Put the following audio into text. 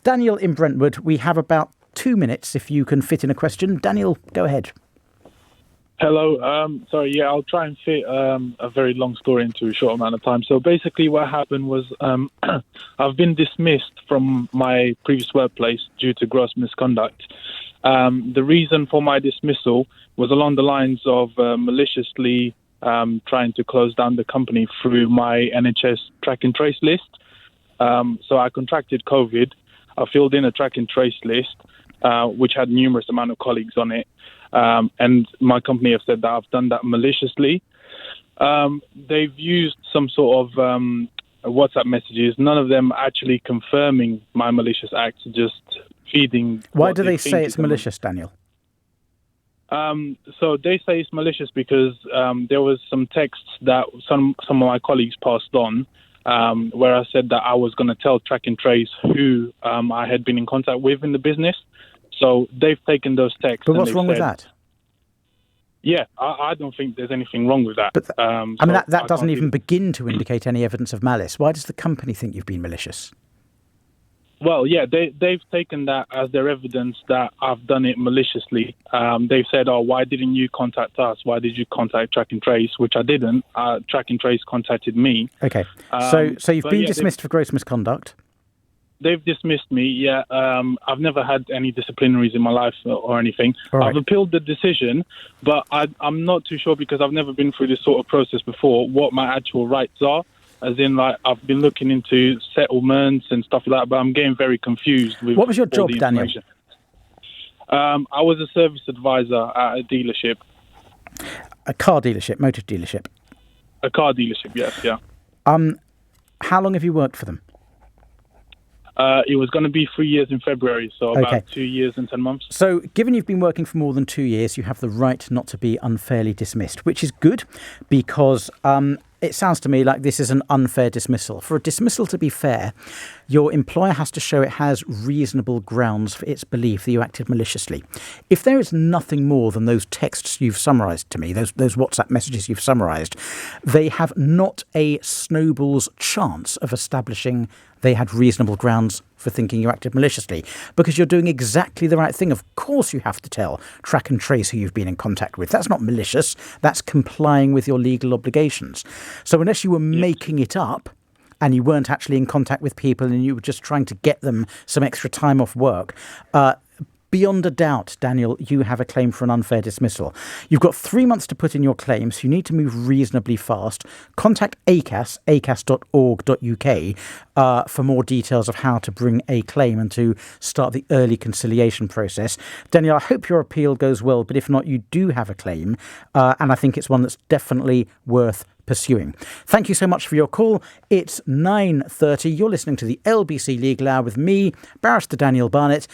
Daniel in Brentwood, we have about 2 minutes if you can fit in a question. Daniel, go ahead. Hello. I'll try and fit a very long story into a short amount of time. So basically what happened was I've been dismissed from my previous workplace due to gross misconduct. The reason for my dismissal was along the lines of maliciously trying to close down the company through my NHS track and trace list. So I contracted COVID. I filled in a track and trace list, which had numerous amount of colleagues on it. And my company have said that I've done that maliciously. They've used some sort of WhatsApp messages, none of them actually confirming my malicious acts, just feeding. Why do they say it's malicious, Daniel? So they say it's malicious because there was some texts that some of my colleagues passed on, where I said that I was going to tell Track and Trace who I had been in contact with in the business. So they've taken those texts. But what's wrong with that? Yeah, I don't think there's anything wrong with that. But that doesn't even begin to indicate any evidence of malice. Why does the company think you've been malicious? Well, yeah, they've taken that as their evidence that I've done it maliciously. They've said, "Oh, why didn't you contact us? Why did you contact Track and Trace?" Which I didn't. Track and Trace contacted me. Okay, so you've been dismissed for gross misconduct. They've dismissed me, yeah. I've never had any disciplinaries in my life or anything. Right. I've appealed the decision, but I'm not too sure because I've never been through this sort of process before, what my actual rights are. As in, like, I've been looking into settlements and stuff like that, but I'm getting very confused with What was your job, Daniel? I was a service advisor at a dealership. A car dealership, motor dealership? A car dealership, yes, yeah. How long have you worked for them? It was going to be 3 years in February, so about 2 years and 10 months. So given you've been working for more than 2 years, you have the right not to be unfairly dismissed, which is good because it sounds to me like this is an unfair dismissal. For a dismissal to be fair, your employer has to show it has reasonable grounds for its belief that you acted maliciously. If there is nothing more than those texts you've summarised to me, those WhatsApp messages you've summarised, they have not a snowball's chance of establishing they had reasonable grounds for thinking you acted maliciously, because you're doing exactly the right thing. Of course you have to tell Track and Trace who you've been in contact with. That's not malicious. That's complying with your legal obligations. So unless you were making it up and you weren't actually in contact with people and you were just trying to get them some extra time off work, beyond a doubt, Daniel, you have a claim for an unfair dismissal. You've got 3 months to put in your claim, so you need to move reasonably fast. Contact ACAS, acas.org.uk, for more details of how to bring a claim and to start the early conciliation process. Daniel, I hope your appeal goes well, but if not, you do have a claim, and I think it's one that's definitely worth pursuing. Thank you so much for your call. It's 9:30. You're listening to the LBC Legal Hour with me, Barrister Daniel Barnett.